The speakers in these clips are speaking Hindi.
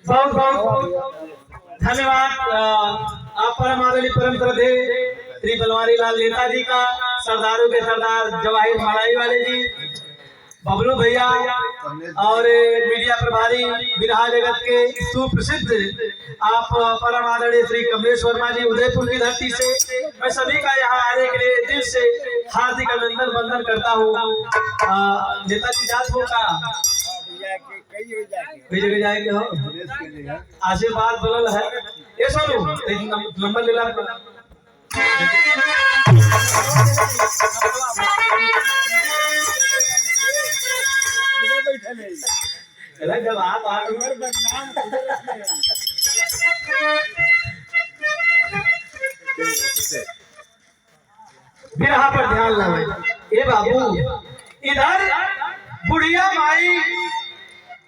बहुत बहुत धन्यवाद आप परम आदरणीय परम श्रद्धे श्री बलवारी लाल नेताजी का, सरदारों के सरदार जवाहिर मलाई वाले जी, बबलू भैया और मीडिया प्रभारी बिरहा जगत के सुप्रसिद्ध आप परम आदरणीय श्री कमलेश वर्मा जी उदयपुर की धरती से, मैं सभी का यहाँ आने के लिए दिल से हार्दिक अभिनंदन वंदन करता हूँ। नेताजी जात हो का कई जगह जाएंगे हो, आशीर्वाद बनल है। ये सुनो नंबर ले ला जब आप बिरहा पर ध्यान लगाए। ए बाबू, इधर बुढ़िया माई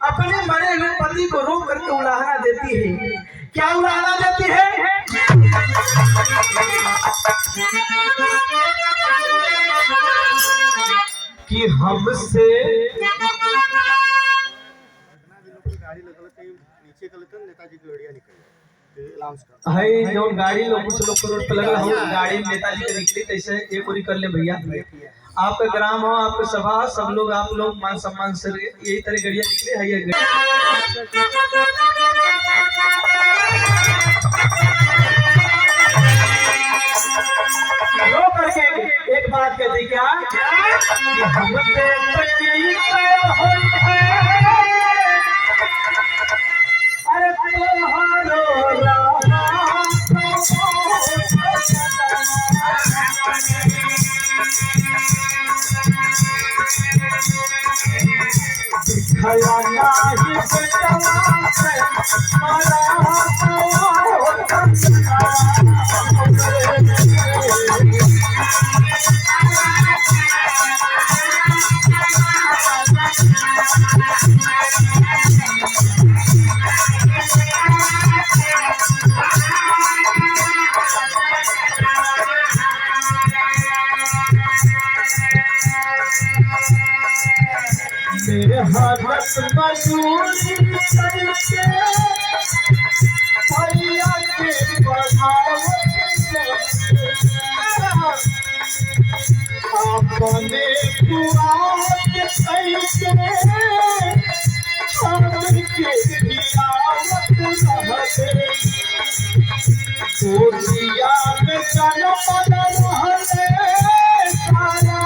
अपने मरे हुए पति को रोक करके उलाहना देती है। क्या उलाहना देती है? कि हमसे है जो गाड़ी लोग कुछ लोग रोड पे लगा हो, गाड़ी नेताजी के निकली कैसे एक पूरी कर ले भैया। आपका ग्राम हो, आपका सभा, सब लोग आप लोग मान सम्मान से यही तरह गड़िया निकले है। ये रो करके एक बात कहती क्या कि हम मेरे हाथ मजूरी करके भैया के बढ़ावत अपने पुआत कैसे हमके गिरावत रहते कोरिया में जनपद रहते सारा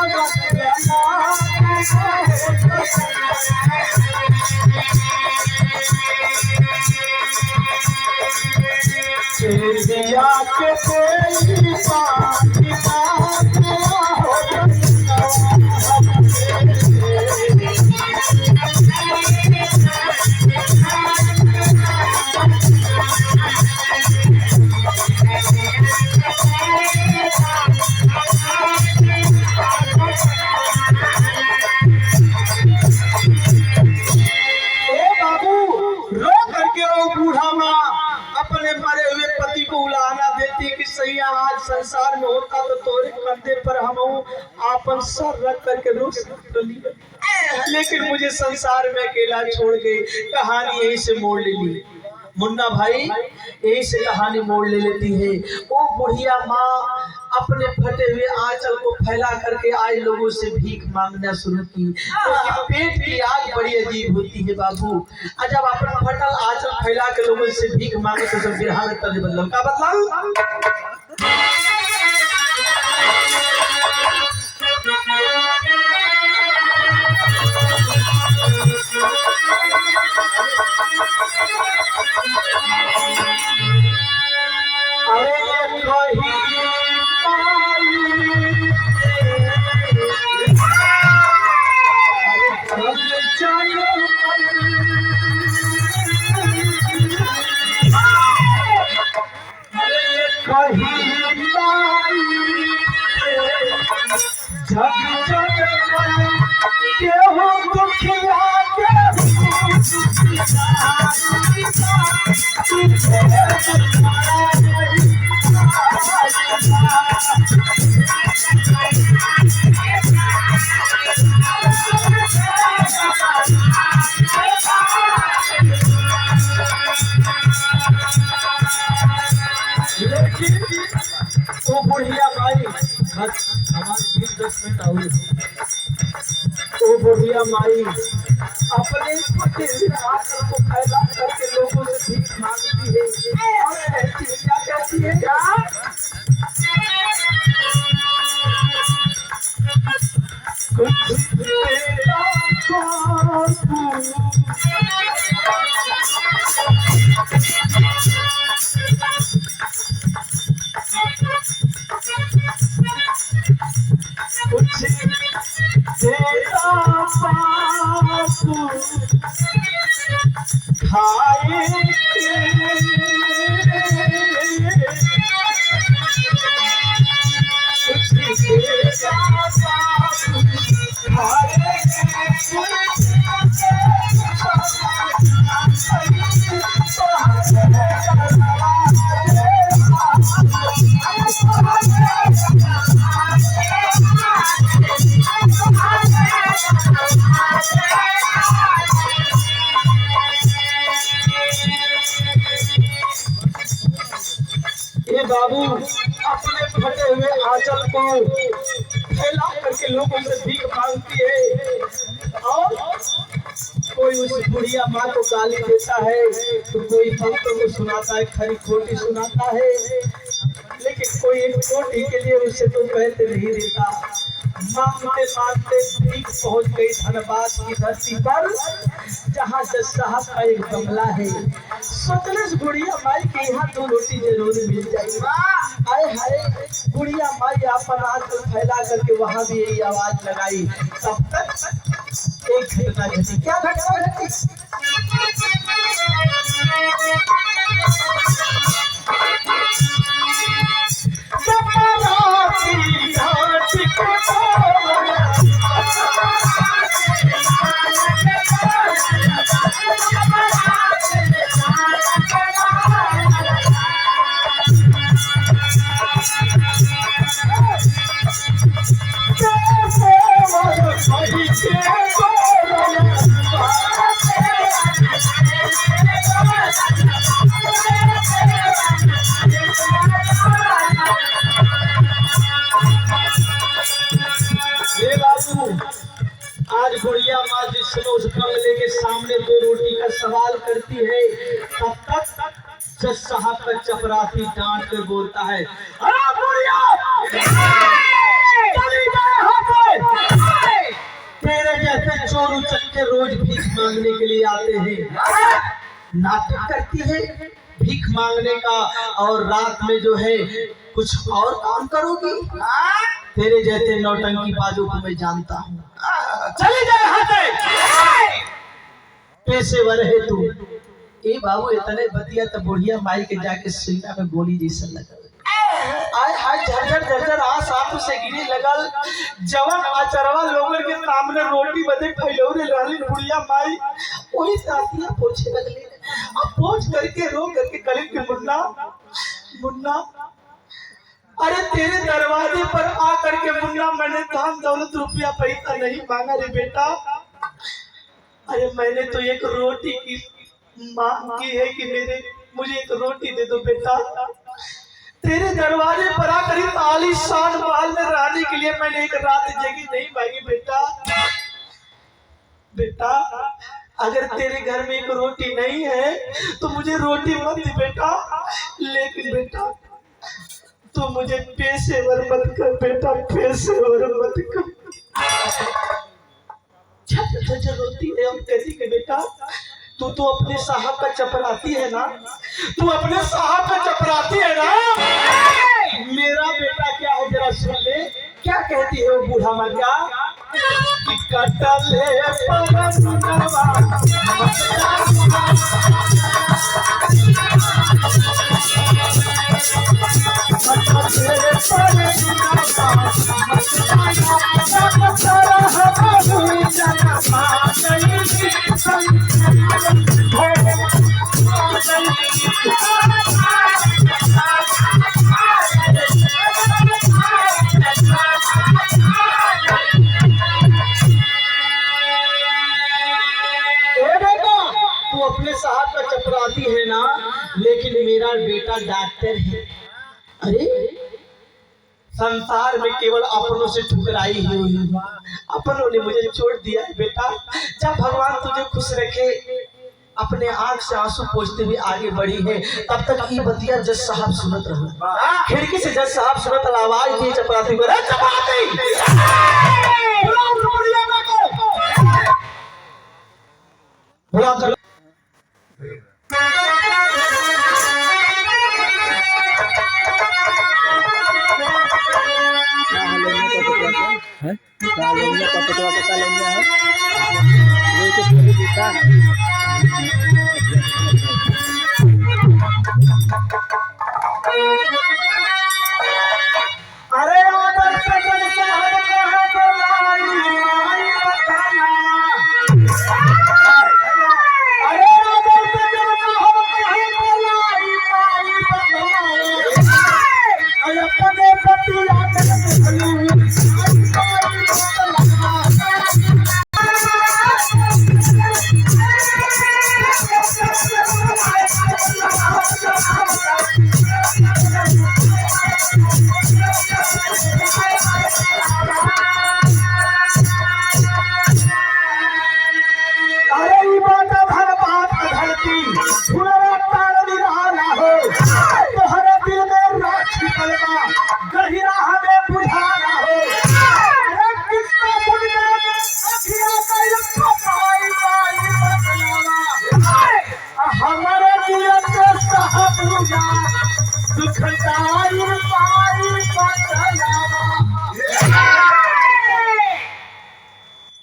दिया के तेरी पानी आज संसार में होता तो तोरे कंधे पर हम आपन सर रख करके रोक सकते, लेकिन मुझे संसार में अकेला छोड़ गई। कहानी यही से मोड़ ले ली मुन्ना भाई, यही से कहानी मोड़ ले लेती है। वो बुढ़िया माँ अपने फटे हुए आंचल को फैला करके आज लोगों से भीख मांगना शुरू की, क्योंकि पेट की आग बड़ी अजीब होती है बाबू। जब अपना फटल आंचल फैला के लोगों से भीख मांगे तो सब बिरहा में तले बदल का बदलाव। खर्च हमारे 10 मिनट और ओ बुढ़िया माई अपने छोटे से आंचल को फैला करके लोगों से भीख मांगती है और कहती है, क्या कहती है यार? कुछ तेरा कुछ तेरा बापू खाए कुछ तेरा बापू खाए ये बाबू अपने फटे हुए आंचल को फैला करके लोगों से भीख मांगती है और कोई उस बुढ़िया माँ को गाली देता है तो कोई भक्तों को सुनाता है, खरी खोटी सुनाता है, लेकिन कोई एक खोटी के लिए उसे तो कहते नहीं देता। मांगते मांगते भीख पहुंच गई धनबाद की धरती पर, जहाँ जज साहब का एक बंगला है। सोचने बुढ़िया माई के यहाँ 2 रोटी जरूर मिल जाएगी। आए हाय, बुढ़िया माई अपन आंचल फैला करके वहां भी यही आवाज लगाई। तब तक एक घटना घटी। क्या घटना घटी? आज बुढ़िया माँ जिस समय उस बंगले के सामने 2 रोटी का सवाल करती है, तब तक जज साहब का चपरासी डांट कर बोलता है, अरे बुढ़िया, तेरे जैसे चोर उचक्के रोज भीख मांगने के लिए आते हैं, नाटक करती है भीख मांगने का, और रात में जो है कुछ और काम करोगी। तेरे जैसे नौटंकी बाजों को मैं जानता हूँ। चले जाए यहाँ से, पेशेवर है तू। ए बाबू इतने बतिया तो बुढ़िया माई के जाके सीना में गोली जैसा लगा। आय हाय, झरझर झरझर आस आंख से गिरे लगल। जवन आचरवा लोगन के सामने रोटी बदे फैलौरे रहली बुढ़िया माई, वही साथिया पूछे लगले। अब पूछ करके रो करके कली के मुन्ना मुन्ना, अरे तेरे दरवाजे पर आकर के मुन्ना मैंने धन दौलत रुपया पैसा नहीं मांगा रे बेटा। अरे मैंने तो एक रोटी की मांग की है कि मुझे एक रोटी दे दो बेटा। तेरे दरवाजे पर आकर आलीशान महल में रहने के लिए मैंने एक रात जगी नहीं मांगी बेटा। बेटा अगर तेरे घर में एक रोटी नहीं है तो मुझे रोटी मत दे बेटा, लेकिन बेटा तू मुझे पेशेवर मत कर बेटा, पेशेवर मत कर। रोती है हम कहती के बेटा तू तो अपने साहब का चपराती है ना, तू अपने साहब का चपराती है ना। मेरा बेटा क्या है जरा सुन ले, क्या कहती है वो बूढ़ा माँ, क्या कि कटले अपने साहब का चपराती है ना, लेकिन मेरा बेटा डॉक्टर है। अरे संसार में केवल अपनों से ठुकराई ही हुई, अपनों ने मुझे छोड़ दिया है बेटा। जब भगवान तुझे खुश रखे, अपने आंख से आंसू पोंछते हुए आगे बढ़ी है, तब तक ये बतिया जज साहब सुनत रहो। खिड़की से जज साहब सुनत आवाज दी चपरासी को, रे चपरासी बुला कर अरे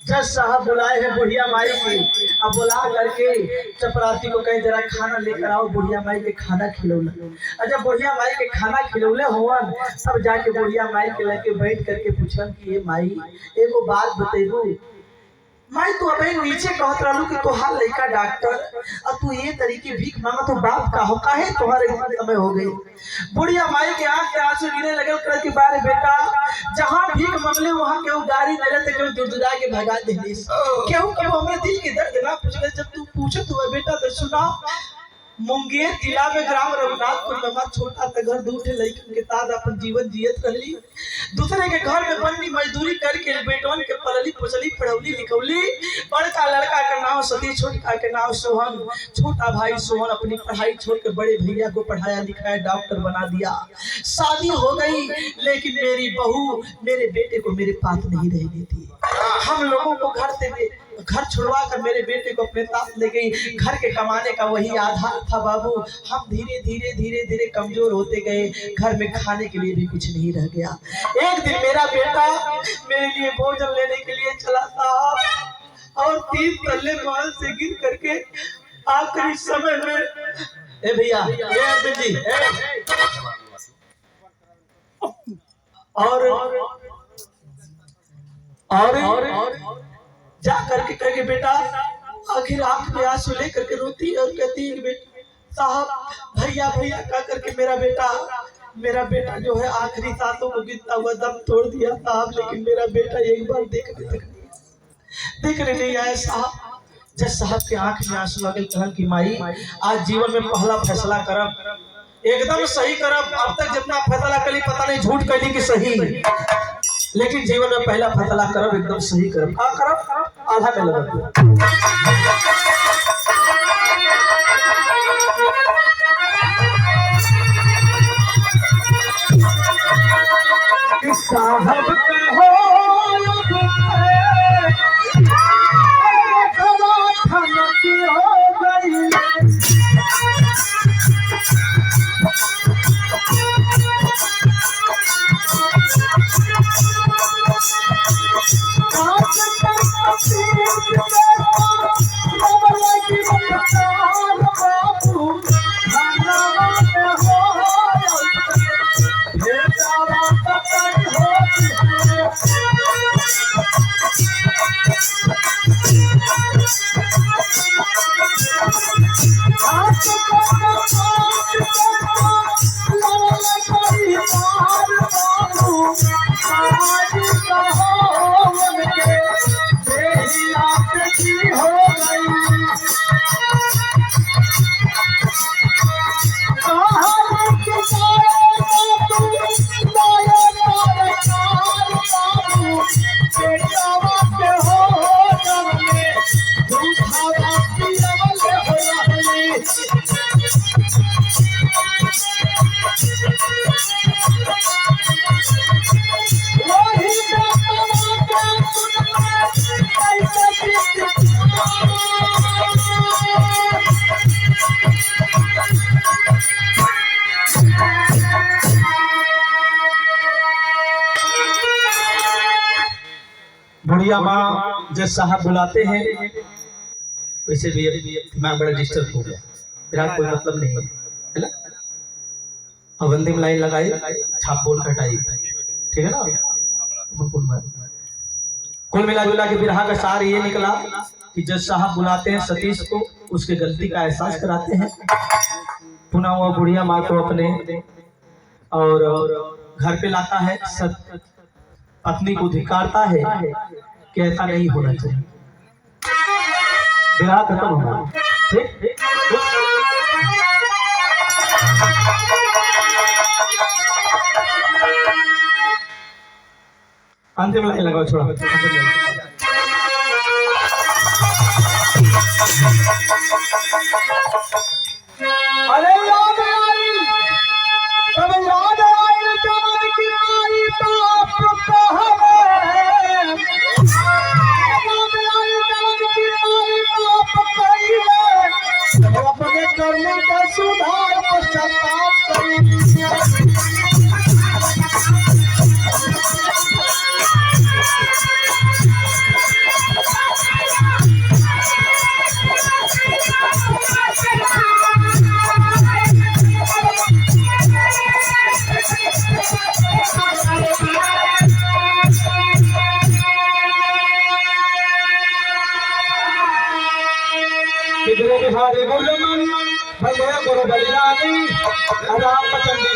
जज साहब बुलाए हैं बुढ़िया माई की। अब बुला करके चपरासी को कहे जरा खाना लेकर आओ, बुढ़िया माई के खाना खिलौला। और जब बुढ़िया माई के खाना खिलौले होवन, तब जाके बुढ़िया माई के लगे बैठ करके पूछन कि ये माई एगो बात बतेबू। माई तू अबे नीचे कहत रहलू कि तोहार लड़का डॉक्टर और तू ये तरीके भीख मांगा तो बाप का हो काहे तुम्हारे समय हो गई। बुढ़िया माई के आंख के आंसू गिरे लगल कर के बारे बेटा, जहां भीख मांगले वहां केहू गाड़ी देले त केहू दुर्दुरा के भगा देलिस, केहू केहू हमरे दिल के दर्द ना पूछले। जब तू पूछत हुआ बेटा तो सुना, मुंगेर जिला में ग्राम रघुनाथपुर में हमार छोटा सा घर दूर लड़कन के साथ अपन जीवन जियत रहली। दूसरे के घर में बन्नी मजदूरी करके बेटवन के पलली पोसली पढ़ौली लिखौली। बड़का लड़का का नाम सतीश, छोटका के नाम सोहन। छोटा भाई सोहन अपनी पढ़ाई छोड़ के बड़े भैया को पढ़ाया लिखाया, डॉक्टर बना दिया। शादी हो गई, लेकिन मेरी बहू मेरे बेटे को मेरे पास नहीं रह देती। हम लोगों को घर छुड़वा कर मेरे बेटे को अपने साथ ले गई। घर के कमाने का वही आधार था बाबू। हम धीरे धीरे धीरे धीरे कमजोर होते गए, घर में खाने के लिए भी कुछ नहीं रह गया। एक दिन मेरा बेटा मेरे लिए भोजन लेने के लिए चला था और 3 तल्ले महल से गिर करके आखिरी समय में, ए भैया जी और जा करके कहे बेटा, आखिर आंख में आंसू लेकर के रोती है और कहती है बेटा साहब भैया भैया कह करके मेरा बेटा जो है आखिरी सांसों को गिरता हुआ दम तोड़ दिया साहब। लेकिन मेरा बेटा एक बार देखने नहीं आया साहब। जज साहब के आंख में आंसू लगे, कहन की माई आज जीवन में पहला फैसला करब, एकदम सही करब। अब तक जितना फैसला करी पता नहीं झूठ करी कि सही, लेकिन जीवन में पहला फैसला करब एकदम सही करब। का करब? आधा में लगब। साहब हो बुढ़िया माँ जज साहब बुलाते हैं, वैसे भी दिमाग बड़ा डिस्टर्ब हो गया, मेरा कोई मतलब नहीं है ना। अब वंदे में लाइन लगाई, छाप बोल कटाई, ठीक है ना। कुल मिला जुला के बिरहा का सार ये निकला कि जज साहब बुलाते हैं सतीश को, उसके गलती का एहसास कराते हैं, पुनः वो बुढ़िया माँ को अपने और घर पे लाता है, पत्नी को धिक्कारता है कि ऐसा नहीं होना चाहिए। विवाह खत्म होगा, ठीक। अंतिम लाइन लगाओ, छोड़ा अरे याद आई, तब याद आई जवान की माई बाप को हमें, याद आई जवान की माई बाप कहिए, अपने कर्मों का सुधार पश्चाताप करें।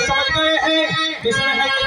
समझ गए हैं, इसमें है कि